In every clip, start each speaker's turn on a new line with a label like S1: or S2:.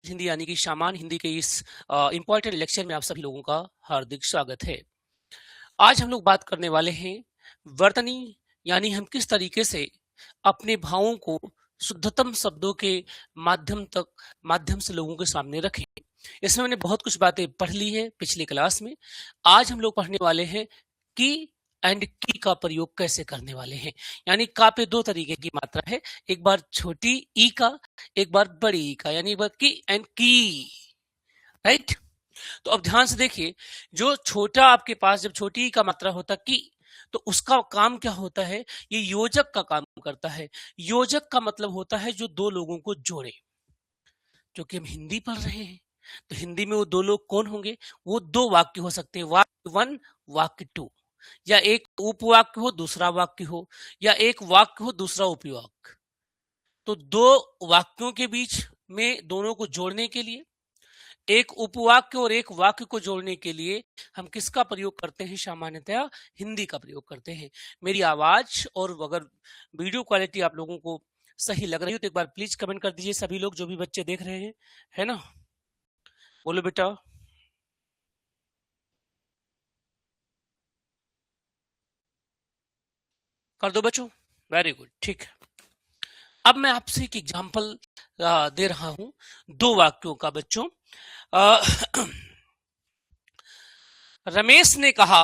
S1: हिंदी यानी कि सामान्य हिंदी के इस इम्पोर्टेंट लेक्चर में आप सभी लोगों का हार्दिक स्वागत है। आज हम लोग बात करने वाले हैं वर्तनी, यानी हम किस तरीके से अपने भावों को शुद्धतम शब्दों के माध्यम से लोगों के सामने रखें। इसमें मैंने बहुत कुछ बातें पढ़ ली है पिछली क्लास में। आज हम लोग पढ़ने वाले हैं की एंड की का प्रयोग कैसे करने वाले हैं। यानी का पे दो तरीके की मात्रा है, एक बार छोटी ई का, एक बार बड़ी ई का, यानी एक बार की एंड की, राइट। तो अब ध्यान से देखिए, जो छोटा आपके पास जब छोटी ई का मात्रा होता की, तो उसका काम क्या होता है, ये योजक का काम करता है। योजक का मतलब होता है जो दो लोगों को जोड़े। जो कि हम हिंदी पढ़ रहे हैं, तो हिंदी में वो दो लोग कौन होंगे, वो दो वाक्य हो सकते हैं, वाक्य वन वाक्य टू, या एक उपवाक्य हो दूसरा वाक्य हो, या एक वाक्य हो दूसरा उपवाक्य। तो दो वाक्यों के बीच में दोनों को जोड़ने के लिए, एक उपवाक्य और एक वाक्य को जोड़ने के लिए हम किसका प्रयोग करते हैं, सामान्यतया हिंदी का प्रयोग करते हैं। मेरी आवाज और अगर वीडियो क्वालिटी आप लोगों को सही लग रही हो तो एक बार प्लीज कमेंट कर दीजिए, सभी लोग जो भी बच्चे देख रहे हैं, है ना। बोलो बेटा। कर दो बच्चों, वेरी गुड, ठीक है। अब मैं आपसे एक एग्जाम्पल दे रहा हूं दो वाक्यों का बच्चों। रमेश ने कहा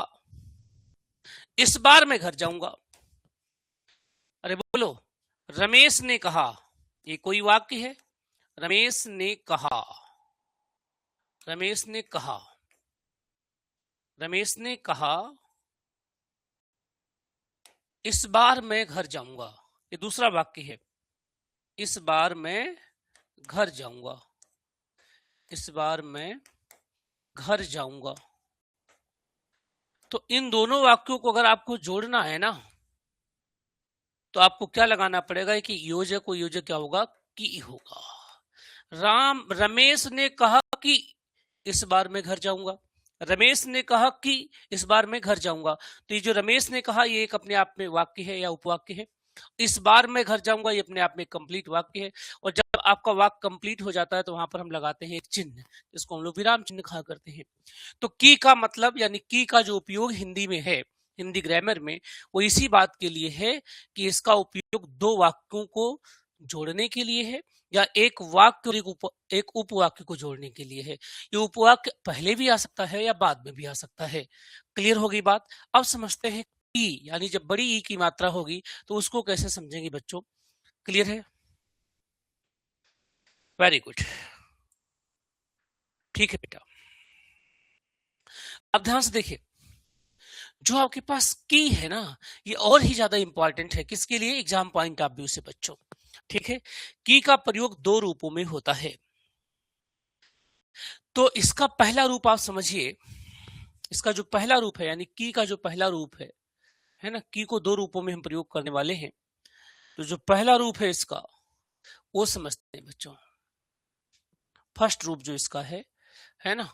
S1: इस बार मैं घर जाऊंगा। अरे बोलो, रमेश ने कहा, ये कोई वाक्य है। रमेश ने कहा, रमेश ने कहा, रमेश ने कहा इस बार मैं घर जाऊंगा, ये दूसरा वाक्य है। इस बार मैं घर जाऊंगा, इस बार मैं घर जाऊंगा। तो इन दोनों वाक्यों को अगर आपको जोड़ना है ना, तो आपको क्या लगाना पड़ेगा कि योजक और योजक क्या होगा, की होगा। रमेश ने कहा कि इस बार मैं घर जाऊंगा, रमेश ने कहा कि इस बार मैं घर जाऊंगा। तो ये जो रमेश ने कहा ये एक अपने आप में वाक्य है या उपवाक्य है। इस बार मैं घर जाऊंगा ये अपने आप में कंप्लीट वाक्य है। और जब आपका वाक्य कंप्लीट हो जाता है तो वहां पर हम लगाते हैं एक चिन्ह, जिसको हम लोग विराम चिन्ह कहा करते हैं। तो की का मतलब यानी की का जो उपयोग हिंदी में है, हिंदी ग्रामर में, वो इसी बात के लिए है कि इसका उपयोग दो वाक्यों को जोड़ने के लिए है, या एक वाक्य और एक उपवाक्य को जोड़ने के लिए है। ये उपवाक्य पहले भी आ सकता है या बाद में भी आ सकता है। क्लियर हो गई बात। अब समझते हैं ई, यानी जब बड़ी ई की मात्रा होगी तो उसको कैसे समझेंगे बच्चों। क्लियर है, वेरी गुड, ठीक है बेटा। अब ध्यान से देखिए, जो आपके पास की है ना, ये और ही ज्यादा इंपॉर्टेंट है। किसके लिए, एग्जाम पॉइंट ऑफ व्यू से बच्चों, ठीक है। की का प्रयोग दो रूपों में होता है। तो इसका पहला रूप आप समझिए, इसका जो पहला रूप है यानी की का जो पहला रूप है ना, की को दो रूपों में हम प्रयोग करने वाले हैं। तो जो पहला रूप है इसका, वो समझते हैं बच्चों। फर्स्ट रूप जो इसका है ना,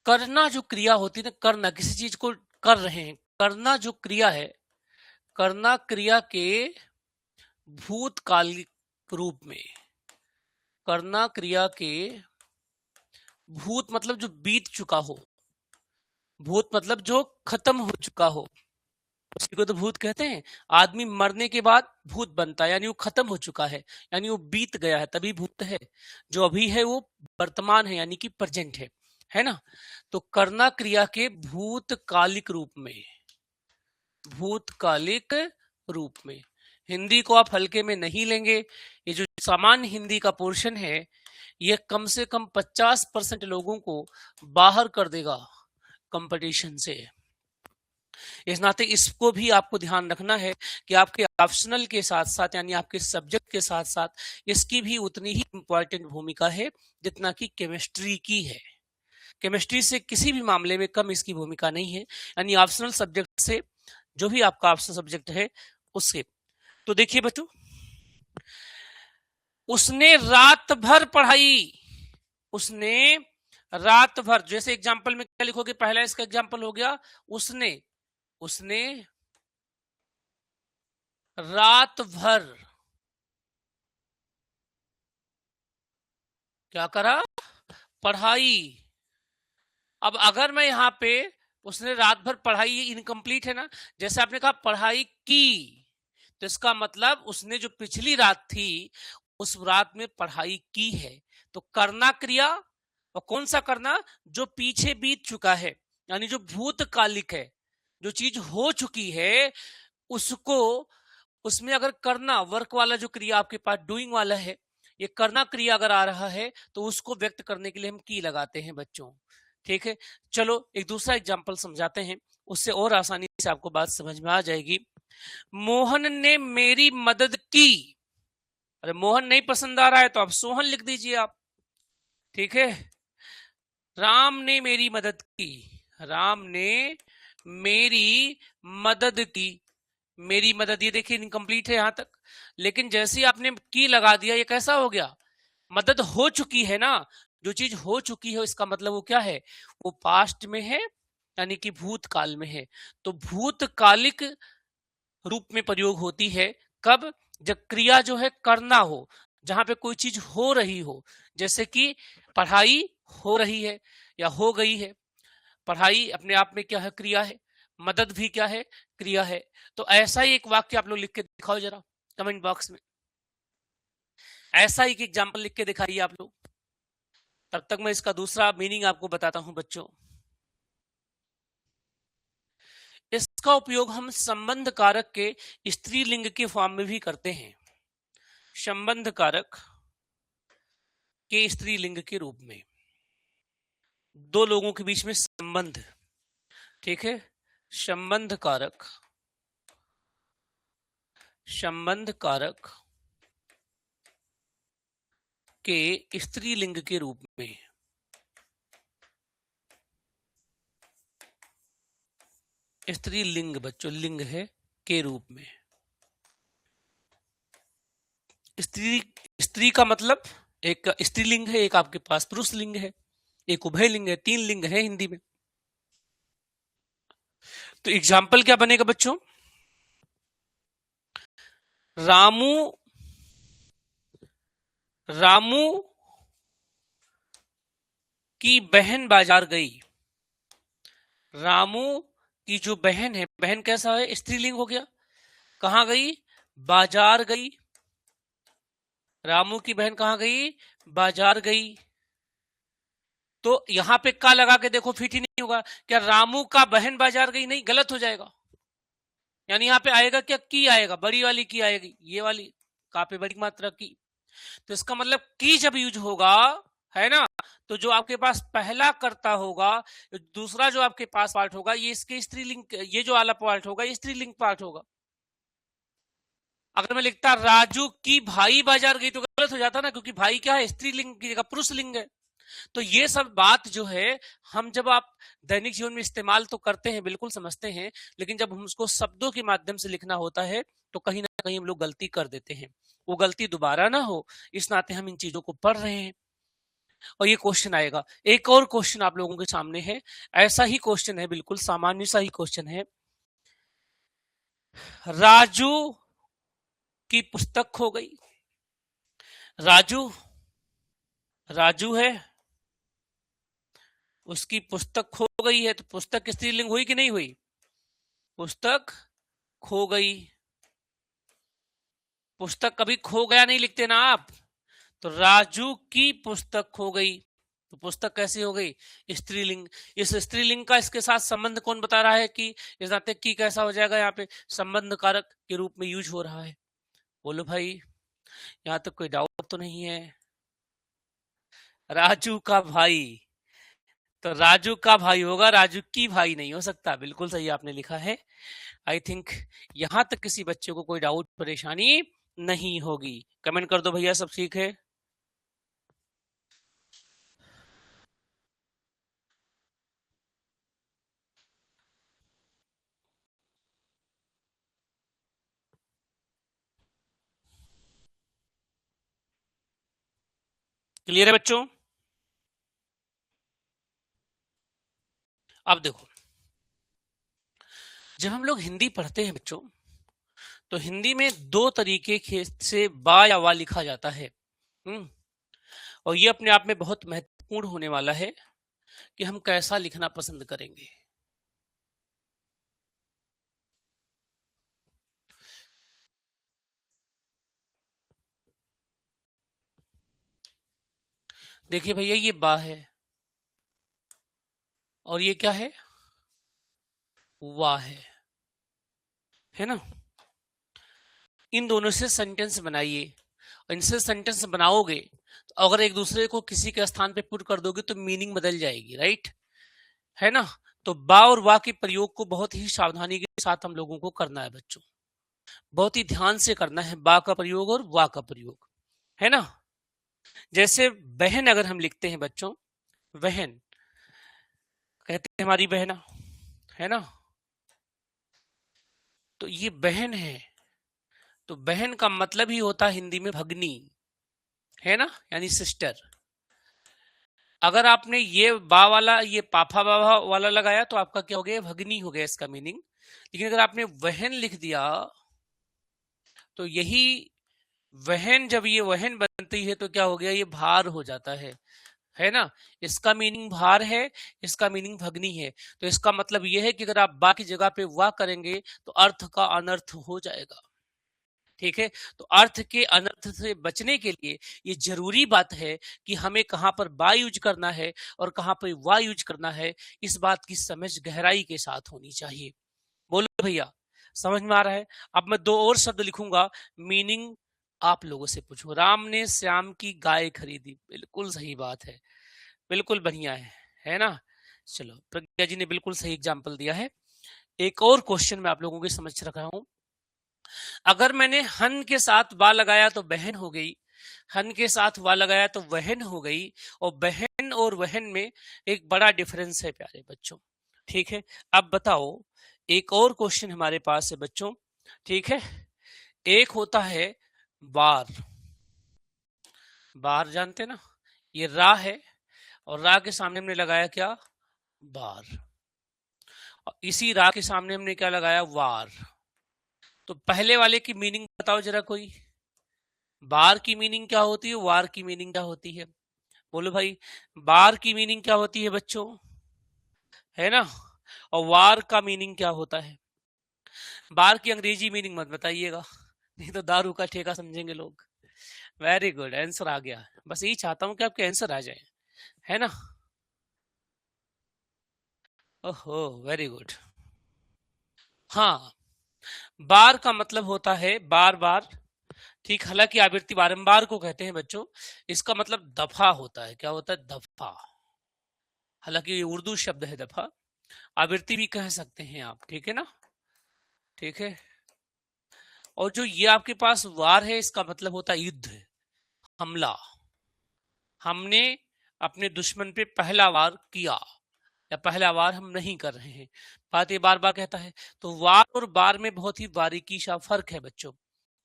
S1: करना जो क्रिया होती है ना, करना किसी चीज को कर रहे हैं, करना जो क्रिया है, करना क्रिया के भूतकालिक रूप में, करना क्रिया के भूत मतलब जो बीत चुका हो, भूत मतलब जो खत्म हो चुका हो, उसी को तो भूत कहते हैं। आदमी मरने के बाद भूत बनता है, यानी वो खत्म हो चुका है, यानी वो बीत गया है, तभी भूत है। जो अभी है वो वर्तमान है, यानी कि प्रेजेंट है ना। तो करना क्रिया के भूतकालिक रूप में, भूतकालिक रूप में, हिंदी को आप हल्के में नहीं लेंगे। ये जो सामान्य हिंदी का पोर्शन है, ये कम से कम 50% लोगों को बाहर कर देगा कंपटीशन से। इस नाते इसको भी आपको ध्यान रखना है कि आपके ऑप्शनल के साथ साथ, यानी आपके सब्जेक्ट के साथ साथ इसकी भी उतनी ही इंपॉर्टेंट भूमिका है जितना कि केमिस्ट्री की है। केमिस्ट्री से किसी भी मामले में कम इसकी भूमिका नहीं है, यानी ऑप्शनल सब्जेक्ट से, जो भी आपका ऑप्शनल सब्जेक्ट है उससे। तो देखिए बच्चों, उसने रात भर पढ़ाई, उसने रात भर, जैसे एग्जाम्पल में क्या लिखोगे, पहला इसका एग्जाम्पल हो गया उसने, उसने रात भर क्या करा? पढ़ाई। अब अगर मैं यहाँ पे उसने रात भर पढ़ाई, ये इनकम्प्लीट है ना। जैसे आपने कहा पढ़ाई की, तो इसका मतलब उसने जो पिछली रात थी उस रात में पढ़ाई की है। तो करना क्रिया, और कौन सा करना? जो पीछे बीत चुका है, यानी जो भूतकालिक है, जो चीज हो चुकी है उसको, उसमें अगर करना वर्क वाला जो क्रिया आपके पास डूइंग वाला है, ये करना क्रिया अगर आ रहा है तो उसको व्यक्त करने के लिए हम की लगाते हैं बच्चों। ठीक है, चलो एक दूसरा एग्जाम्पल समझाते हैं, उससे और आसानी से आपको बात समझ में आ जाएगी। मोहन ने मेरी मदद की। अरे मोहन नहीं पसंद आ रहा है तो आप सोहन लिख दीजिए आप। ठीक है, राम ने मेरी मदद की। राम ने मेरी मदद की। मेरी मदद, ये देखिए इनकम्प्लीट है यहां तक, लेकिन जैसे ही आपने की लगा दिया, ये कैसा हो गया? मदद हो चुकी है ना। जो चीज हो चुकी है इसका मतलब वो क्या है? वो पास्ट में है, यानी कि भूतकाल में है। तो भूतकालिक रूप में प्रयोग होती है कब? जब क्रिया जो है करना हो, जहां पे कोई चीज हो रही हो, जैसे कि पढ़ाई हो रही है या हो गई है। पढ़ाई अपने आप में क्या है? क्रिया है। मदद भी क्या है? क्रिया है। तो ऐसा ही एक वाक्य आप लोग लिख के दिखाओ जरा कमेंट बॉक्स में। ऐसा ही एक एग्जाम्पल लिख के दिखाइए आप लोग। तब तक मैं इसका दूसरा मीनिंग आपको बताता हूं बच्चों। इसका उपयोग हम संबंध कारक के स्त्रीलिंग के फॉर्म में भी करते हैं। संबंध कारक के स्त्रीलिंग के रूप में, दो लोगों के बीच में संबंध। ठीक है, संबंध कारक, संबंध कारक के स्त्रीलिंग के रूप में। स्त्रीलिंग बच्चों, लिंग है के रूप में। स्त्री, स्त्री का मतलब एक स्त्रीलिंग है, एक आपके पास पुरुष लिंग है, एक उभय लिंग है, तीन लिंग है हिंदी में। तो एग्जाम्पल क्या बनेगा बच्चों? रामू, रामू की बहन बाजार गई। रामू की जो बहन है, बहन कैसा है? स्त्रीलिंग हो गया। कहां गई? बाजार गई। रामू की बहन कहां गई? बाजार गई। तो यहां पे का लगा के देखो, फिट ही नहीं होगा। क्या रामू का बहन बाजार गई? नहीं, गलत हो जाएगा। यानी यहां पे आएगा क्या? की आएगा, बड़ी वाली की आएगी, ये वाली का पे बड़ी मात्रा की। तो इसका मतलब की जब यूज होगा, है ना, तो जो आपके पास पहला कर्ता होगा, दूसरा जो आपके पास पार्ट होगा, ये इसके स्त्रीलिंग, ये जो वाला पार्ट होगा ये स्त्रीलिंग पार्ट होगा। अगर मैं लिखता राजू की भाई बाजार गई तो गलत हो जाता ना, क्योंकि भाई क्या है? स्त्रीलिंग की जगह पुरुष लिंग है। तो ये सब बात जो है, हम जब आप दैनिक जीवन में इस्तेमाल तो करते हैं, बिल्कुल समझते हैं, लेकिन जब हम उसको शब्दों के माध्यम से लिखना होता है तो कहीं ना कहीं हम लोग गलती कर देते हैं। वो गलती दोबारा ना हो, इस नाते हम इन चीजों को पढ़ रहे हैं और ये क्वेश्चन आएगा। एक और क्वेश्चन आप लोगों के सामने है, ऐसा ही क्वेश्चन है, बिल्कुल सामान्य सा ही क्वेश्चन है। राजू की पुस्तक खो गई। राजू, राजू है, उसकी पुस्तक खो गई है, तो पुस्तक स्त्रीलिंग हुई कि नहीं हुई? पुस्तक खो गई। पुस्तक कभी खो गया नहीं लिखते ना आप। तो राजू की पुस्तक खो गई, तो पुस्तक कैसी हो गई? स्त्रीलिंग। इस स्त्रीलिंग का इसके साथ संबंध कौन बता रहा है? कि इस नाते की कैसा हो जाएगा? यहाँ पे संबंध कारक के रूप में यूज हो रहा है। बोलो भाई, यहाँ तक कोई डाउट तो नहीं है? राजू का भाई, तो राजू का भाई होगा, राजू की भाई नहीं हो सकता। बिल्कुल सही आपने लिखा है। आई थिंक यहां तक किसी बच्चे को कोई डाउट परेशानी नहीं होगी। कमेंट कर दो भैया, सब ठीक है? क्लियर है बच्चों? अब देखो, जब हम लोग हिंदी पढ़ते हैं बच्चों, तो हिंदी में दो तरीके से बा या वा लिखा जाता है। और ये अपने आप में बहुत महत्वपूर्ण होने वाला है कि हम कैसा लिखना पसंद करेंगे। देखिए भैया, ये बा है और ये क्या है, वाह है ना। इन दोनों से सेंटेंस बनाइए, इनसे सेंटेंस बनाओगे तो अगर एक दूसरे को किसी के स्थान पे पुट कर दोगे तो मीनिंग बदल जाएगी, राइट, है ना। तो बा और वाह के प्रयोग को बहुत ही सावधानी के साथ हम लोगों को करना है बच्चों, बहुत ही ध्यान से करना है बा का प्रयोग और वाह का प्रयोग, है ना। जैसे बहन अगर हम लिखते हैं बच्चों, बहन कहते हैं हमारी बहना, है ना। तो ये बहन है, तो बहन का मतलब ही होता है हिंदी में भगनी, है ना, यानी सिस्टर। अगर आपने ये बा वाला, ये पाफा बाबा वाला लगाया तो आपका क्या हो गया, भगनी हो गया इसका मीनिंग। लेकिन अगर आपने वहन लिख दिया तो यही वहन, जब ये वहन बनती है तो क्या हो गया, ये भार हो जाता है ना। इसका मीनिंग भार है, इसका मीनिंग भगनी है। तो इसका मतलब यह है कि अगर आप बा की जगह पे वाह करेंगे तो अर्थ का अनर्थ हो जाएगा, ठीक है। तो अर्थ के अनर्थ से बचने के लिए ये जरूरी बात है कि हमें कहां पर बा यूज करना है और कहां पर वाह यूज करना है, इस बात की समझ गहराई के साथ होनी चाहिए। बोलो भैया, समझ में आ रहा है। अब मैं दो और शब्द लिखूंगा, मीनिंग आप लोगों से पूछो। राम ने श्याम की गाय खरीदी, बिल्कुल सही बात है, बिल्कुल बढ़िया है ना। चलो, प्रज्ञा जी ने बिल्कुल सही एग्जाम्पल दिया है। एक और क्वेश्चन मैं आप लोगों के समझ रखा हूं। अगर मैंने हन के साथ वा लगाया तो बहन हो गई, हन के साथ वा लगाया तो वहन हो गई, और बहन और वहन में एक बड़ा डिफरेंस है प्यारे बच्चों, ठीक है। अब बताओ, एक और क्वेश्चन हमारे पास है बच्चों, ठीक है। एक होता है बार, बार जानते ना, ये रा है और रा के सामने हमने लगाया क्या, बार, और इसी रा के सामने हमने क्या लगाया, वार। तो पहले वाले की मीनिंग बताओ जरा कोई, बार की मीनिंग क्या होती है, वार की मीनिंग क्या होती है, बोलो भाई। बार की मीनिंग क्या होती है बच्चों, है ना, और वार का मीनिंग क्या होता है। बार की अंग्रेजी मीनिंग मत बताइएगा, नहीं तो दारू का ठेका समझेंगे लोग। वेरी गुड, आंसर आ गया। बस यही चाहता हूं कि आपके आंसर आ जाए, है ना। ओहो, वेरी गुड। हाँ, बार का मतलब होता है बार बार, ठीक। हालांकि आवृत्ति बारंबार को कहते हैं बच्चों, इसका मतलब दफा होता है। क्या होता है, दफा। हालांकि ये उर्दू शब्द है दफा, आवृत्ति भी कह सकते हैं आप, ठीक है ना, ठीक है। और जो ये आपके पास वार है, इसका मतलब होता है युद्ध, हमला। हमने अपने दुश्मन पे पहला वार किया, या पहला वार हम नहीं कर रहे हैं, बात ये बार बार कहता है। तो वार और बार में बहुत ही बारीकी सा फर्क है बच्चों,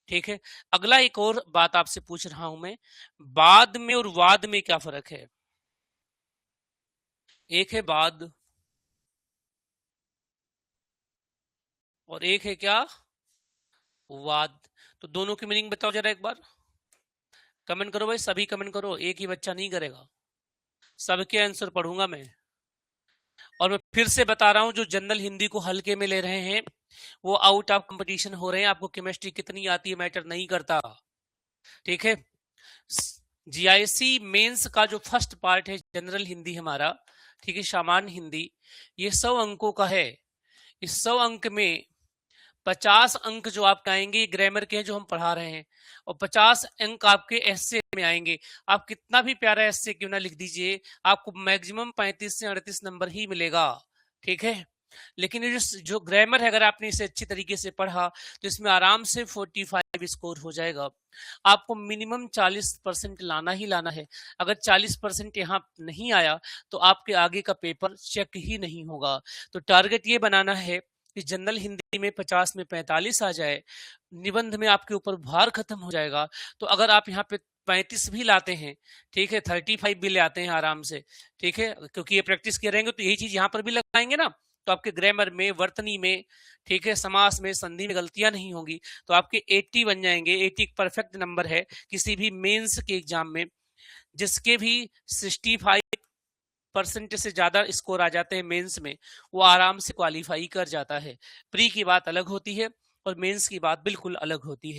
S1: ठीक है। अगला एक और बात आपसे पूछ रहा हूं मैं, बाद में और वाद में क्या फर्क है। एक है बाद और एक है क्या, वाद। तो दोनों की मीनिंग बताओ जरा एक बार, कमेंट करो भाई, सभी कमेंट करो, एक ही बच्चा नहीं करेगा, सबके आंसर पढ़ूंगा मैं। और मैं फिर से बता रहा हूं, जो जनरल हिंदी को हल्के में ले रहे हैं वो आउट ऑफ कंपटीशन हो रहे हैं। आपको केमिस्ट्री कितनी आती है मैटर नहीं करता, ठीक है। जीआईसी मेंस का जो फर्स्ट पार्ट है जनरल हिंदी हमारा, ठीक है, सामान्य हिंदी, ये 100 अंकों का है। इस 100 अंक में 50 अंक जो आपके आएंगे ग्रामर के हैं जो हम पढ़ा रहे हैं, और 50 अंक आपके एसए में आएंगे। आप कितना भी प्यारा एसए क्यों ना लिख दीजिए, आपको मैक्सिमम 35 से 38 नंबर ही मिलेगा, ठीक है। लेकिन ये जो ग्रामर है, अगर आपने इसे अच्छी तरीके से पढ़ा तो इसमें आराम से 45 स्कोर हो जाएगा। आपको मिनिमम 40% लाना ही लाना है। अगर 40% यहाँ नहीं आया तो आपके आगे का पेपर चेक ही नहीं होगा। तो टारगेट ये बनाना है कि जनरल हिंदी में 50 में 45 आ जाए, निबंध में आपके ऊपर भार खत्म हो जाएगा। तो अगर आप यहाँ पे 35 भी लाते हैं, ठीक है, 35 भी ले आते हैं आराम से, ठीक है, क्योंकि ये प्रैक्टिस कर रहेंगे तो यही चीज यहाँ पर भी लगाएंगे ना, तो आपके ग्रामर में, वर्तनी में, ठीक है, समास में, संधि में गलतियां नहीं होंगी, तो आपके 80 बन जाएंगे। 80 परफेक्ट नंबर है किसी भी मेंस के एग्जाम में। जिसके भी 65% से ज्यादा स्कोर आ जाते हैं मेंस में, वो आराम से क्वालिफाई कर जाता है। प्री की बात अलग होती है और मेंस की बात बिल्कुल अलग होती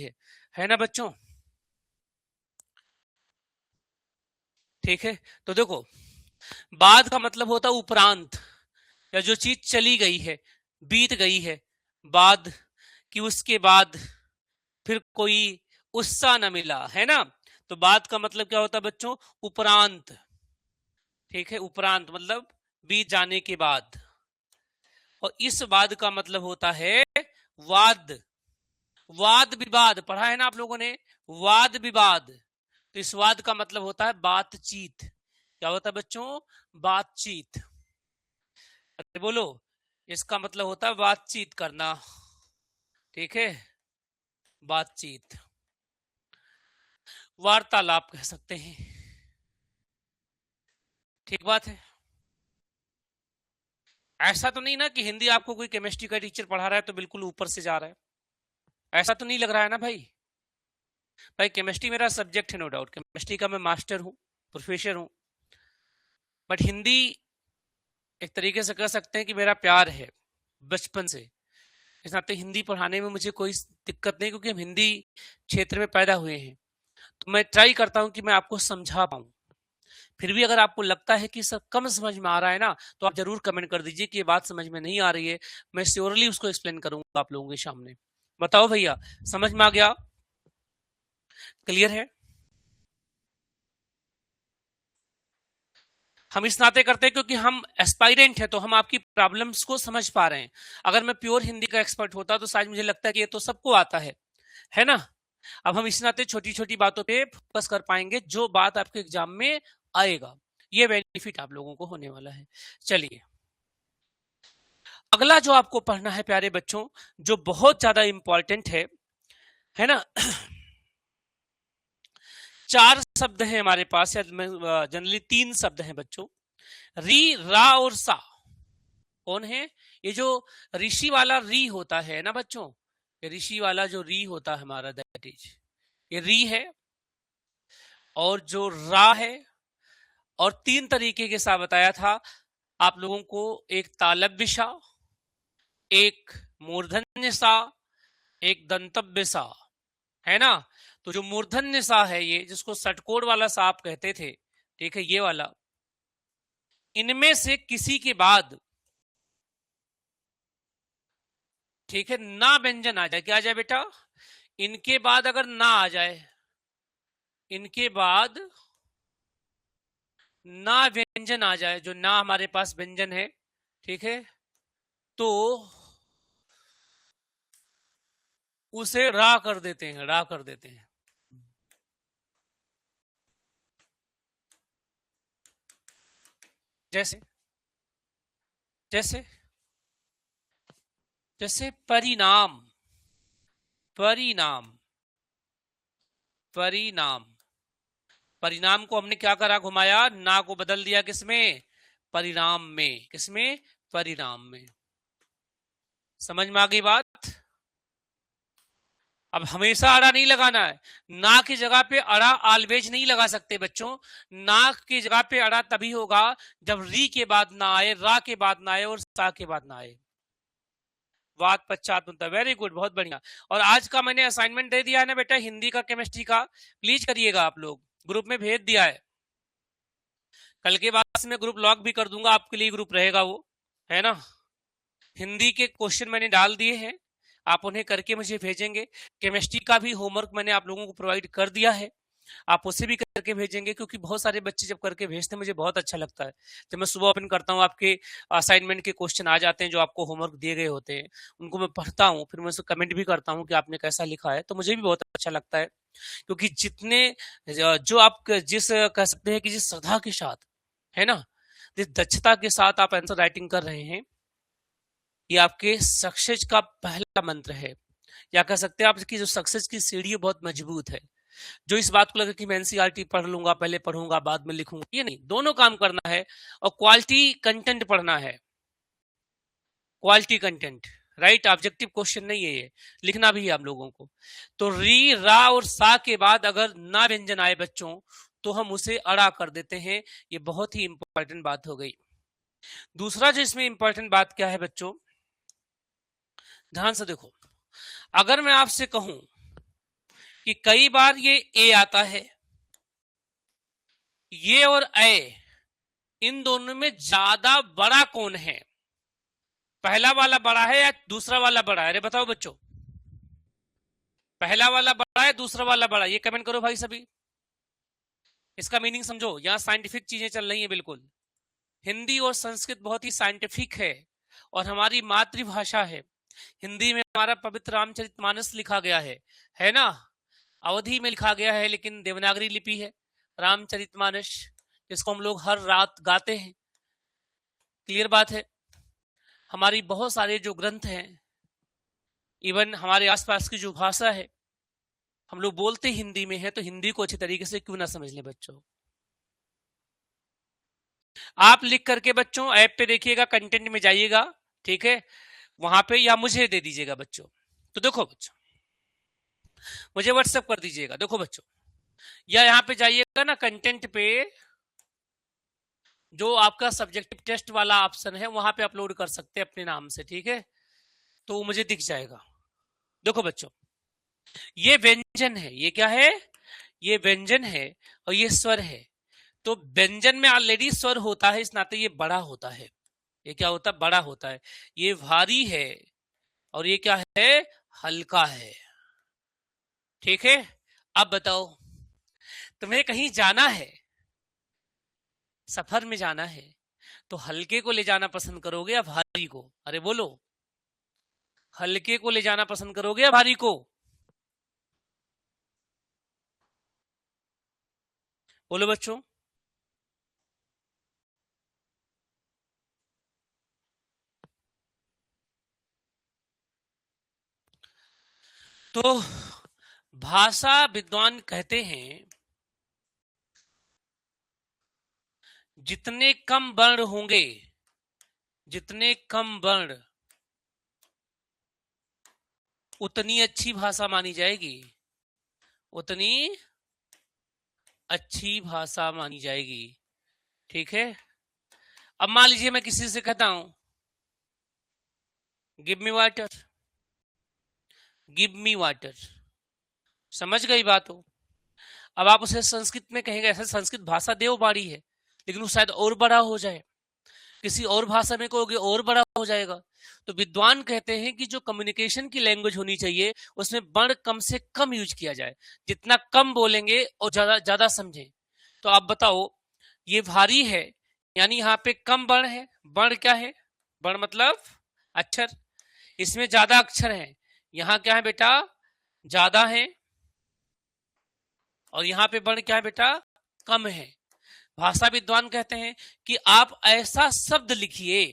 S1: है ना बच्चों? ठीक है, तो देखो, बाद का मतलब होता है उपरांत, या जो चीज चली गई है, बीत गई है, बाद कि उसके बाद फिर कोई उत्साह न मिला, है ना? तो बाद का मतलब क्या होता है बच्चों? उपरांत। ठीक है, उपरांत मतलब बीत जाने के बाद। और इस बाद का मतलब होता है वाद। वाद विवाद पढ़ा है ना आप लोगों ने? वाद विवाद। तो इस वाद का मतलब होता है बातचीत। क्या होता है बच्चों? बातचीत। अरे बोलो, इसका मतलब होता है बातचीत करना। ठीक है, बातचीत, वार्तालाप कह सकते हैं। ठीक बात है। ऐसा तो नहीं ना कि हिंदी आपको कोई केमिस्ट्री का टीचर पढ़ा रहा है तो बिल्कुल ऊपर से जा रहा है, ऐसा तो नहीं लग रहा है ना भाई? भाई केमिस्ट्री मेरा सब्जेक्ट है, नो डाउट, केमिस्ट्री का मैं मास्टर हूँ, प्रोफेसर हूँ, बट हिंदी एक तरीके से कह सकते हैं कि मेरा प्यार है बचपन से। इस नाते हिंदी पढ़ाने में मुझे कोई दिक्कत नहीं, क्योंकि हम हिंदी क्षेत्र में पैदा हुए हैं। तो मैं ट्राई करता हूं कि मैं आपको समझा पाऊं। फिर भी अगर आपको लगता है कि सब कम समझ में आ रहा है ना, तो आप जरूर कमेंट कर दीजिए कि ये बात समझ में नहीं आ रही है। मैं श्योरली उसको एक्सप्लेन करूंगा आप लोगों के सामने। बताओ भैया, समझ में आ गया? क्लियर है? हम इस नाते करते हैं क्योंकि हम एस्पायरेंट है, तो हम आपकी प्रॉब्लम्स को समझ पा रहे हैं। अगर मैं प्योर हिंदी का एक्सपर्ट होता तो शायद मुझे लगता है कि ये तो सबको आता है ना? अब हम इस नाते छोटी छोटी बातों पे फोकस कर पाएंगे, जो बात आपके एग्जाम में आएगा। ये बेनिफिट आप लोगों को होने वाला है। चलिए, अगला जो आपको पढ़ना है प्यारे बच्चों, जो बहुत ज्यादा इंपॉर्टेंट है ना? 4 शब्द हैं हमारे पास, या जनरली 3 शब्द हैं बच्चों, री, रा और सा। कौन है? ये जो ऋषि वाला री होता है ना बच्चों, ये ऋषि वाला जो री होता है हमारा, दैट इज ये री है। और जो रा है, और 3 तरीके के साथ बताया था आप लोगों को, एक तालव्य सा, एक मूर्धन्य सा, एक दंतव्य सा, है ना? तो जो मूर्धन्य सा है, ये जिसको षटकोण वाला सा आप कहते थे, ठीक है, ये वाला, इनमें से किसी के बाद, ठीक है, ना व्यंजन आ जाए। क्या आ जाए बेटा? इनके बाद अगर ना आ जाए, इनके बाद ना व्यंजन आ जाए, जो ना हमारे पास व्यंजन है, ठीक है, तो उसे रा कर देते हैं, रा कर देते हैं। जैसे जैसे जैसे परिणाम, परिणाम, परिणाम। परिणाम को हमने क्या करा? घुमाया, ना को बदल दिया किसमें? परिणाम में। किसमें? परिणाम में। समझ में आ गई बात? अब हमेशा अड़ा नहीं लगाना है। ना की जगह पे अड़ा ऑलवेज नहीं लगा सकते बच्चों। ना की जगह पे अड़ा तभी होगा जब री के बाद ना आए, रा के बाद ना आए और सा के बाद ना आए। वाद पश्चात होता है। वेरी गुड, बहुत बढ़िया। और आज का मैंने असाइनमेंट दे दिया है ना बेटा, हिंदी का, केमिस्ट्री का, प्लीज करिएगा आप लोग। ग्रुप में भेज दिया है। कल के बाद से मैं ग्रुप लॉक भी कर दूंगा, आपके लिए ग्रुप रहेगा वो, है ना? हिंदी के क्वेश्चन मैंने डाल दिए हैं, आप उन्हें करके मुझे भेजेंगे। केमिस्ट्री का भी होमवर्क मैंने आप लोगों को प्रोवाइड कर दिया है, आप उसे भी करके भेजेंगे, क्योंकि बहुत सारे बच्चे जब करके भेजते हैं मुझे बहुत अच्छा लगता है। जब मैं सुबह ओपन करता हूँ, आपके असाइनमेंट के क्वेश्चन आ जाते हैं जो आपको होमवर्क दिए गए होते हैं, उनको मैं पढ़ता हूँ, फिर मैं उसको कमेंट भी करता हूँ कि आपने कैसा लिखा है, तो मुझे भी बहुत अच्छा लगता है। क्योंकि जितने जो आप जिस कह सकते हैं कि जिस श्रद्धा के साथ, है ना, जिस दक्षता के साथ आप आंसर राइटिंग कर रहे हैं, ये आपके सक्सेस का पहला मंत्र है। या कह सकते हैं आपकी जो सक्सेस की सीढ़ी है बहुत मजबूत है। जो इस बात को लगे कि मैं एनसीईआरटी पढ़ लूंगा, पहले पढ़ूंगा बाद में लिखूंगा, ये नहीं, दोनों काम करना है। और क्वालिटी कंटेंट पढ़ना है, quality content, right? Objective question नहीं है ये, लिखना भी है आप लोगों को। तो री, रा और सा के बाद अगर ना व्यंजन आए बच्चों, तो हम उसे अड़ा कर देते हैं। ये बहुत ही इंपॉर्टेंट बात हो गई। दूसरा जो इसमें इंपॉर्टेंट बात क्या है बच्चों, ध्यान से देखो। अगर मैं आपसे कहूं कि कई बार ये ए आता है, ये और ए, इन दोनों में ज्यादा बड़ा कौन है? पहला वाला बड़ा है या दूसरा वाला बड़ा है? अरे बताओ बच्चों, पहला वाला बड़ा है दूसरा वाला बड़ा? ये कमेंट करो भाई सभी। इसका मीनिंग समझो, यहां साइंटिफिक चीजें चल रही हैं। बिल्कुल हिंदी और संस्कृत बहुत ही साइंटिफिक है और हमारी मातृभाषा है। हिंदी में हमारा पवित्र रामचरितमानस लिखा गया है ना? अवधि में लिखा गया है, लेकिन देवनागरी लिपि है रामचरितमानस, जिसको हम लोग हर रात गाते हैं। क्लियर बात है। हमारी बहुत सारे जो ग्रंथ हैं, इवन हमारे आसपास की जो भाषा है, हम लोग बोलते हिंदी में है, तो हिंदी को अच्छी तरीके से क्यों ना समझ लें बच्चों। आप लिख करके बच्चों ऐप पे देखिएगा, कंटेंट में जाइएगा, ठीक है, वहां पे, या मुझे दे दीजिएगा बच्चों। तो देखो बच्चों, मुझे व्हाट्सएप कर दीजिएगा। देखो बच्चों, या यहाँ पे जाइएगा ना कंटेंट पे, जो आपका सब्जेक्टिव टेस्ट वाला ऑप्शन है, वहां पे अपलोड कर सकते हैं अपने नाम से, ठीक है, तो मुझे दिख जाएगा। देखो बच्चों, ये व्यंजन है, ये क्या है? ये व्यंजन है और ये स्वर है। तो व्यंजन में ऑलरेडी स्वर होता है, इस नाते ये बड़ा होता है। ये क्या होता है? बड़ा होता है। ये भारी है और ये क्या है? हल्का है। ठीक है, अब बताओ, तुम्हें कहीं जाना है, सफर में जाना है, तो हल्के को ले जाना पसंद करोगे या भारी को? अरे बोलो, हल्के को ले जाना पसंद करोगे या भारी को? बोलो बच्चों। तो भाषा विद्वान कहते हैं, जितने कम वर्ण होंगे, जितने कम वर्ण, उतनी अच्छी भाषा मानी जाएगी, उतनी अच्छी भाषा मानी जाएगी। ठीक है, अब मान लीजिए मैं किसी से कहता हूं give me water, give me water, समझ गई बात हो? अब आप उसे संस्कृत में कहेंगे, ऐसा संस्कृत भाषा देववाणी है, लेकिन वो शायद और बड़ा हो जाए, किसी और भाषा में कहोगे और बड़ा हो जाएगा। तो विद्वान कहते हैं कि जो कम्युनिकेशन की लैंग्वेज होनी चाहिए, उसमें वर्ण कम से कम यूज किया जाए, जितना कम बोलेंगे और ज्यादा ज्यादा समझें। तो आप बताओ, ये भारी है यानी यहाँ पे कम वर्ण है। वर्ण क्या है? वर्ण मतलब अक्षर, इसमें ज्यादा अक्षर है। यहाँ क्या है बेटा? ज्यादा है। और यहाँ पे वर्ण क्या है बेटा? कम है। भाषा विद्वान कहते हैं कि आप ऐसा शब्द लिखिए,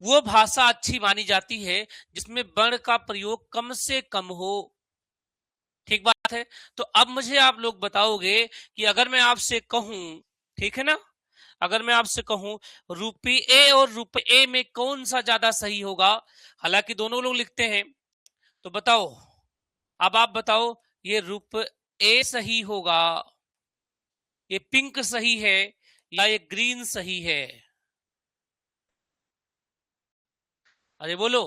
S1: वो भाषा अच्छी मानी जाती है जिसमें वर्ण का प्रयोग कम से कम हो। ठीक बात है। तो अब मुझे आप लोग बताओगे कि अगर मैं आपसे कहूं, ठीक है ना, अगर मैं आपसे कहूं रुपये और रुपये में कौन सा ज्यादा सही होगा, हालांकि दोनों लोग लिखते हैं, तो बताओ, अब आप बताओ, ये रुपये सही होगा, ये पिंक सही है, या ये ग्रीन सही है? अरे बोलो,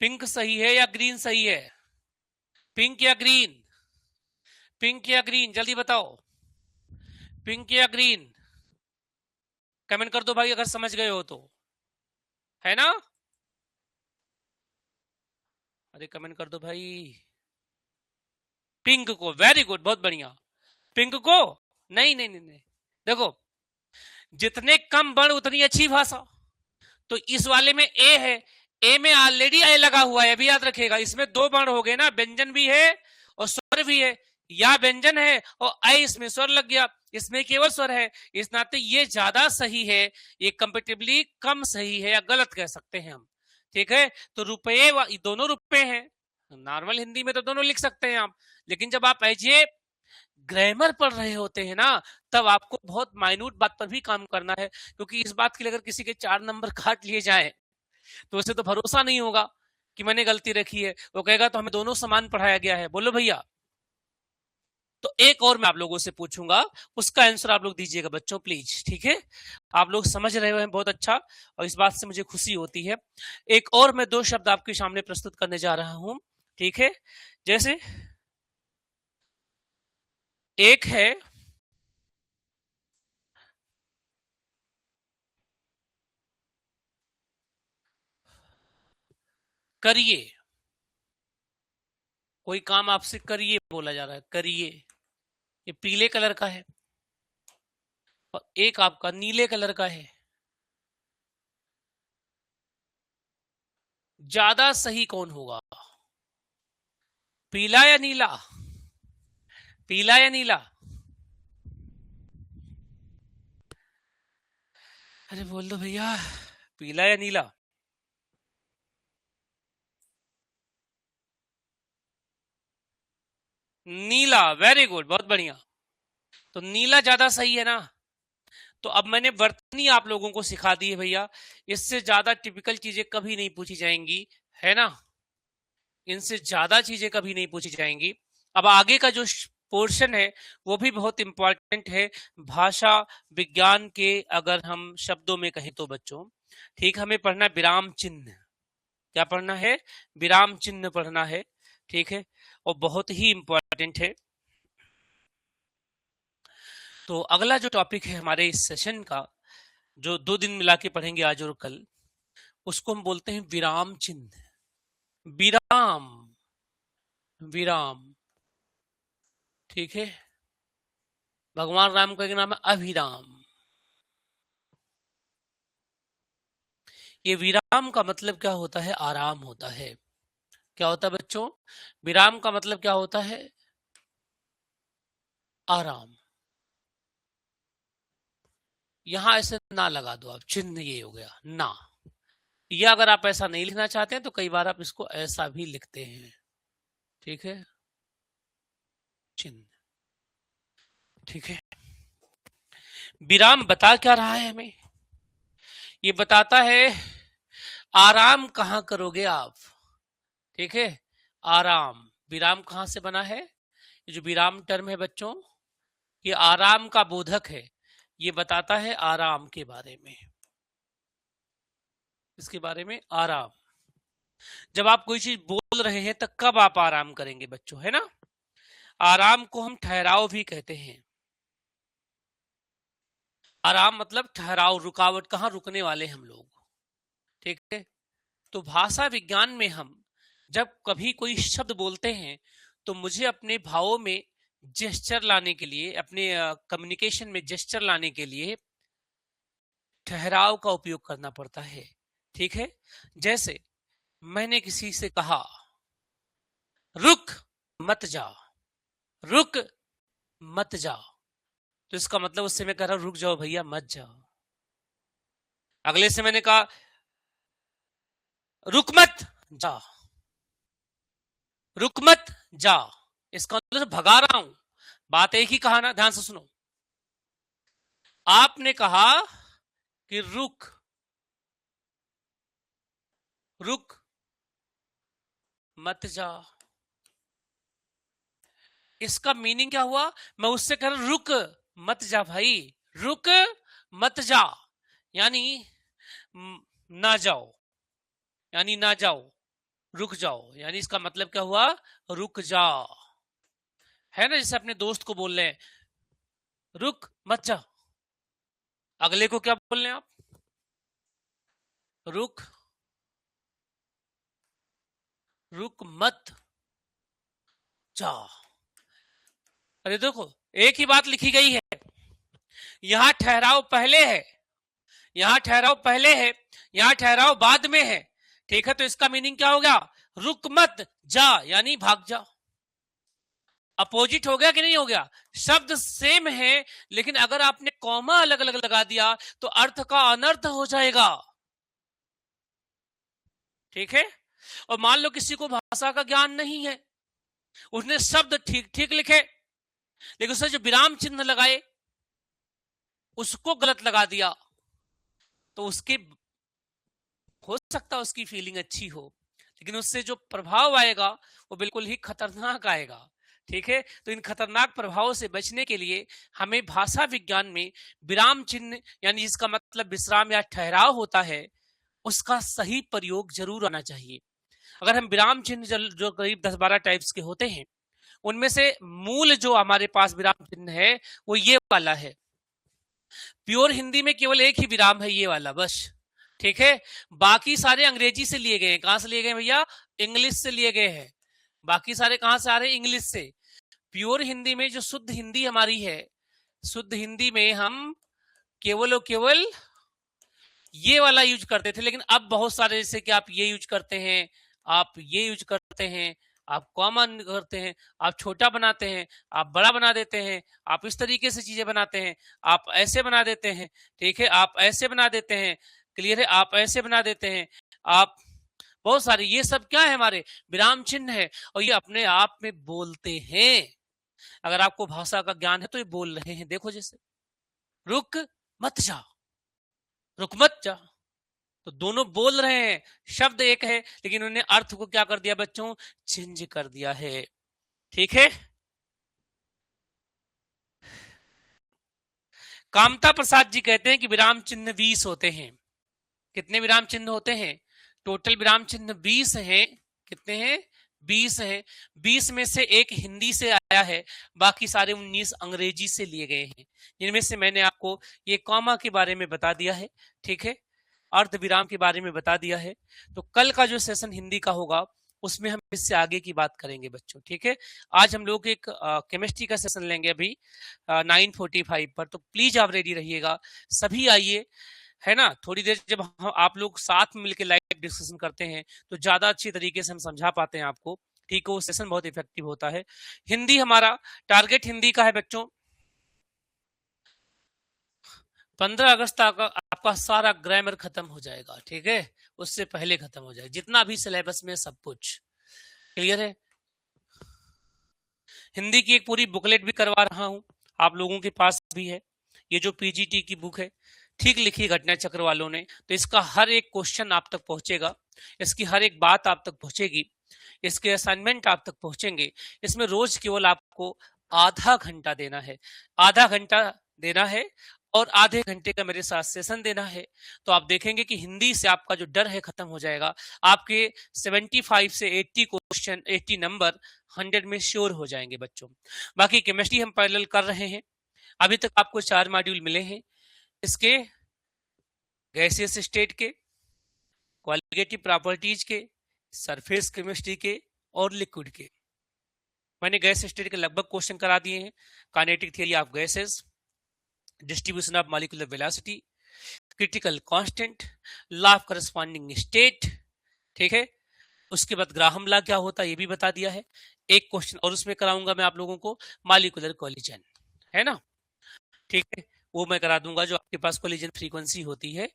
S1: पिंक सही है या ग्रीन सही है? पिंक या ग्रीन? पिंक या ग्रीन, जल्दी बताओ, पिंक या ग्रीन? कमेंट कर दो भाई अगर समझ गए हो तो, है ना? अरे कमेंट कर दो भाई। पिंक को, वेरी गुड, बहुत बढ़िया। पिंक को? नहीं नहीं नहीं नहीं, देखो, जितने कम वर्ण उतनी अच्छी भाषा। तो इस वाले में ए है, ए में ऑलरेडी ए लगा हुआ है, अभी याद रखेगा, इसमें दो वर्ण हो गए ना, व्यंजन भी है और स्वर भी है, या व्यंजन है और ए इसमें स्वर लग गया, इसमें केवल स्वर है, इस नाते ये ज्यादा सही है, ये कंपेटिबली कम सही है, या गलत कह सकते हैं हम। ठीक है, तो रुपये दोनों रुपये हैं, नॉर्मल हिंदी में तो दोनों लिख सकते हैं आप, लेकिन जब आप ऐसे ग्रामर पढ़ रहे होते हैं ना, तब आपको बहुत माइन्यूट बात पर भी काम करना है, क्योंकि इस बात के लिए अगर किसी के 4 नंबर काट लिए जाए तो उसे तो भरोसा नहीं होगा कि मैंने गलती रखी है, वो कहेगा तो हमें दोनों समान पढ़ाया गया है। बोलो भैया। तो एक और मैं आप लोगों से पूछूंगा, उसका आंसर आप लोग दीजिएगा बच्चों प्लीज, ठीक है। आप लोग समझ रहे हैं, बहुत अच्छा, और इस बात से मुझे खुशी होती है। एक और मैं 2 शब्द आपके सामने प्रस्तुत करने जा रहा हूं, ठीक है। जैसे एक है करिए, कोई काम आपसे करिए बोला जा रहा है, करिए, ये पीले कलर का है, और एक आपका नीले कलर का है। ज्यादा सही कौन होगा, पीला या नीला? पीला या नीला? अरे बोल दो भैया, पीला या नीला? नीला, वेरी गुड, बहुत बढ़िया। तो नीला ज्यादा सही है ना। तो अब मैंने वर्तनी आप लोगों को सिखा दी है भैया, इससे ज्यादा टिपिकल चीजें कभी नहीं पूछी जाएंगी, है ना। इनसे ज्यादा चीजें कभी नहीं पूछी जाएंगी। अब आगे का जो पोर्शन है वो भी बहुत इंपॉर्टेंट है, भाषा विज्ञान के अगर हम शब्दों में कहें तो बच्चों, ठीक, हमें पढ़ना है विराम चिन्ह। क्या पढ़ना है? विराम चिन्ह पढ़ना है, ठीक है, और बहुत ही इंपॉर्टेंट है। तो अगला जो टॉपिक है हमारे इस सेशन का, जो 2 दिन मिला के पढ़ेंगे आज और कल, उसको हम बोलते हैं विराम चिन्ह। विराम, विराम, ठीक है। भगवान राम का नाम है अभिराम। ये विराम का मतलब क्या होता है? आराम होता है। क्या होता है बच्चों? विराम का मतलब क्या होता है? आराम। यहां ऐसे ना लगा दो आप, चिन्ह ये हो गया ना। या अगर आप ऐसा नहीं लिखना चाहते हैं तो कई बार आप इसको ऐसा भी लिखते हैं, ठीक है, चिन्ह, ठीक है। विराम बता क्या रहा है हमें? ये बताता है आराम कहां करोगे आप, ठीक है। आराम, विराम कहां से बना है? ये जो विराम टर्म है बच्चों, ये आराम का बोधक है। ये बताता है आराम के बारे में, इसके बारे में आराम। जब आप कोई चीज बोल रहे हैं तो कब आप आराम करेंगे बच्चों, है ना। आराम को हम ठहराव भी कहते हैं। आराम मतलब ठहराव, रुकावट, कहाँ रुकने वाले हम लोग, ठीक है। तो भाषा विज्ञान में हम जब कभी कोई शब्द बोलते हैं तो मुझे अपने भावों में जेस्चर लाने के लिए, अपने कम्युनिकेशन में जेस्चर लाने के लिए ठहराव का उपयोग करना पड़ता है, ठीक है। जैसे मैंने किसी से कहा रुक मत जा, रुक मत जा, तो इसका मतलब उससे मैं कह रहा हूं रुक जाओ भैया, मत जाओ। अगले से मैंने कहा रुक मत जा, रुक मत जा, इसका मतलब भगा रहा हूं। बात एक ही कहा ना, ध्यान से सुनो। आपने कहा कि रुक, रुक मत जा, इसका मीनिंग क्या हुआ? मैं उससे कह रहा रुक मत जा भाई, रुक मत जा, यानी ना जाओ, यानी ना जाओ, रुक जाओ, यानी इसका मतलब क्या हुआ? रुक जा, है ना। जैसे अपने दोस्त को बोल रहे हैं रुक मत जा, अगले को क्या बोल रहे हैं आप? रुक, रुक मत जा। अरे देखो, एक ही बात लिखी गई है, यहां ठहराव पहले है, यहां ठहराव पहले है, यहां ठहराव बाद में है, ठीक है। तो इसका मीनिंग क्या हो गया? रुक मत जा यानी भाग जा। अपोजिट हो गया कि नहीं हो गया? शब्द सेम है, लेकिन अगर आपने कॉमा अलग अलग लगा दिया तो अर्थ का अनर्थ हो जाएगा, ठीक है। और मान लो किसी को भाषा का ज्ञान नहीं है, उसने शब्द ठीक ठीक लिखे, लेकिन उसने जो विराम चिन्ह लगाए उसको गलत लगा दिया, तो उसके हो सकता है उसकी फीलिंग अच्छी हो, लेकिन उससे जो प्रभाव आएगा वो बिल्कुल ही खतरनाक आएगा, ठीक है, तो इन खतरनाक प्रभावों से बचने के लिए हमें भाषा विज्ञान में विराम चिन्ह यानी जिसका मतलब विश्राम या ठहराव होता है, उसका सही प्रयोग जरूर आना चाहिए। अगर हम विराम चिन्ह जो करीब 10-12 टाइप्स के होते हैं, उनमें से मूल जो हमारे पास विराम चिन्ह है वो ये वाला है। प्योर हिंदी में केवल एक ही विराम है, ये वाला बस, ठीक है। बाकी सारे अंग्रेजी से लिए गए हैं। कहां से लिए गए भैया? इंग्लिश से लिए गए हैं। बाकी सारे कहां से आ रहे हैं? इंग्लिश से। प्योर हिंदी में जो शुद्ध हिंदी हमारी है, शुद्ध हिंदी में हम केवल और केवल ये वाला यूज करते थे, लेकिन अब बहुत सारे जैसे कि आप ये यूज करते हैं, आप ये यूज करते हैं, आप कॉमन करते हैं, आप छोटा बनाते हैं, आप बड़ा बना देते हैं, आप इस तरीके से चीजें बनाते हैं, आप ऐसे बना देते हैं, ठीक है, आप ऐसे बना देते हैं, क्लियर है, आप ऐसे बना देते हैं, आप बहुत सारे, ये सब क्या है? हमारे विराम चिन्ह है, और ये अपने आप में बोलते हैं। अगर आपको भाषा का ज्ञान है तो ये बोल रहे हैं। देखो जैसे रुक मत जा, रुक मत जा, तो दोनों बोल रहे हैं, शब्द एक है, लेकिन उन्होंने अर्थ को क्या कर दिया बच्चों? चेंज कर दिया है, ठीक है। कामता प्रसाद जी कहते हैं कि विराम चिन्ह 20 होते हैं। कितने विराम चिन्ह होते हैं? टोटल विराम चिन्ह 20 हैं। कितने हैं? 20 है। 20 में से एक हिंदी से आया है, बाकी सारे 19 अंग्रेजी से लिए गए हैं, जिनमें से मैंने आपको ये कॉमा के बारे में बता दिया है, ठीक है, अर्ध विराम के बारे में बता दिया है। तो कल का जो सेशन हिंदी का होगा उसमें हम इससे आगे की बात करेंगे बच्चों, ठीक है। आज हम लोग एक केमिस्ट्री का सेशन लेंगे अभी 9:45 पर, तो प्लीज आप रेडी रहिएगा, सभी आइए, है ना। थोड़ी देर जब आप लोग साथ में मिलकर लाइव डिस्कशन करते हैं तो ज्यादा अच्छी तरीके से हम समझा पाते हैं आपको, ठीक है, वो सेशन बहुत इफेक्टिव होता है। हिंदी हमारा टारगेट हिंदी का है बच्चों 15 अगस्त तक आपका सारा ग्रामर खत्म हो जाएगा, ठीक है, उससे पहले खत्म हो जाएगा जितना भी सिलेबस में सब कुछ क्लियर है। हिंदी की एक पूरी बुकलेट भी करवा रहा हूं, आप लोगों के पास भी है, ये जो पीजीटी की बुक है, ठीक लिखी घटना चक्र वालों ने, तो इसका हर एक क्वेश्चन आप तक पहुंचेगा, इसकी हर एक बात आप तक पहुंचेगी, इसके असाइनमेंट आप तक पहुंचेंगे। इसमें रोज केवल आपको आधा घंटा देना है, आधा घंटा देना है, और आधे घंटे का मेरे साथ सेशन देना है। तो आप देखेंगे कि हिंदी से आपका जो डर है खत्म हो जाएगा। आपके 75 से 80 क्वेश्चन, 80 नंबर 100 में श्योर हो जाएंगे बच्चों। बाकी केमिस्ट्री हम पैरेलल कर रहे हैं, अभी तक आपको 4 मॉड्यूल मिले हैं, इसके गैसियस स्टेट के, क्वालिटेटिव प्रॉपर्टीज के, सरफेस केमिस्ट्री के और लिक्विड के। मैंने गैस स्टेट के लगभग क्वेश्चन करा दिए हैं, kinetic theory of gases, distribution of molecular velocity, critical constant, law of corresponding state, ठीक है। उसके बाद ग्राहम लॉ क्या होता है ये भी बता दिया है, एक क्वेश्चन और उसमें कराऊंगा मैं आप लोगों को मॉलिक्यूलर कोलिजन, है ना, ठीक है, वो मैं करा दूंगा। जो आपके पास कोलिजन फ्रीक्वेंसी होती है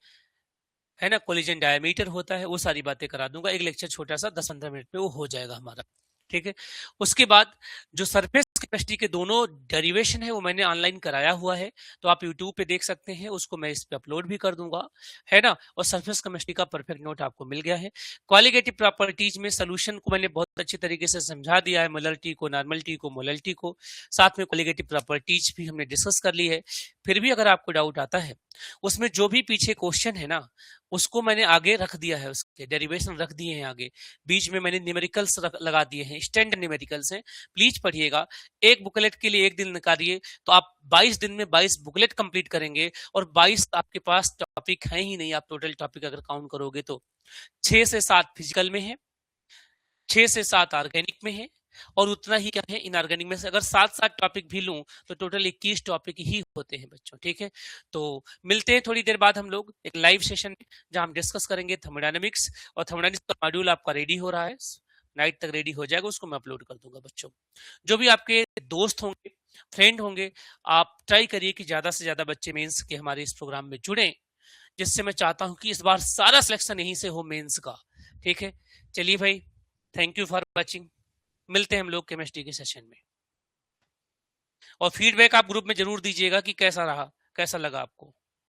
S1: ना, कोलिजन डायमीटर होता है, वो सारी बातें करा दूंगा। एक लेक्चर छोटा सा 10-15 मिनट में वो हो जाएगा हमारा, ठीक है। उसके बाद जो सरफेस केमिस्ट्री के दोनों डेरिवेशन है वो मैंने ऑनलाइन कराया हुआ है, तो आप यूट्यूब पे देख सकते हैं, उसको मैं इस पे अपलोड भी कर दूंगा, है ना। और सरफेस केमिस्ट्री का परफेक्ट नोट आपको मिल गया है। क्वालिटेटिव प्रॉपर्टीज में सोल्यूशन को मैंने बहुत अच्छी तरीके से समझा दिया है, मोलरिटी को, नॉर्मलिटी को, मोलरिटी को, साथ में क्वालिटेटिव प्रॉपर्टीज भी हमने डिस्कस कर ली है। फिर भी अगर आपको डाउट आता है, उसमें जो भी पीछे क्वेश्चन है ना उसको मैंने आगे रख दिया है, उसके डेरिवेशन रख दिए हैं आगे, बीच में मैंने न्यूमेरिकल्स लगा दिए हैं, स्टैंडर्ड न्यूमेरिकल्स हैं, प्लीज पढ़िएगा। एक बुकलेट के लिए एक दिन निकालिए तो आप 22 दिन में 22 बुकलेट कंप्लीट करेंगे, और 22 आपके पास टॉपिक है ही नहीं। आप टोटल टॉपिक अगर काउंट करोगे तो 6 से 7 फिजिकल में है, 6 से 7 ऑर्गेनिक में है, और उतना ही क्या है इनऑर्गेनिक में से। अगर 7-7 टॉपिक भी लूं तो टोटल 21 टॉपिक ही होते हैं बच्चों, ठीक है। तो मिलते हैं थोड़ी देर बाद हम लोग एक लाइव सेशन में, जहां हम डिस्कस करेंगे थर्मोडायनेमिक्स, और थर्मोडायनेमिक्स का मॉड्यूल आपका रेडी हो रहा है, नाइट तक रेडी हो जाएगा, उसको मैं अपलोड कर दूंगा बच्चों। जो भी आपके दोस्त होंगे, फ्रेंड होंगे, आप ट्राई करिए कि ज्यादा से ज्यादा बच्चे मेंस के हमारे इस प्रोग्राम में जुड़े, जिससे मैं चाहता हूं कि इस बार सारा सिलेक्शन यहीं से हो मेंस का, ठीक है। चलिए भाई, थैंक यू फॉर वॉचिंग, मिलते हैं हम लोग केमिस्ट्री के सेशन में, और फीडबैक आप ग्रुप में जरूर दीजिएगा कि कैसा रहा, कैसा लगा आपको।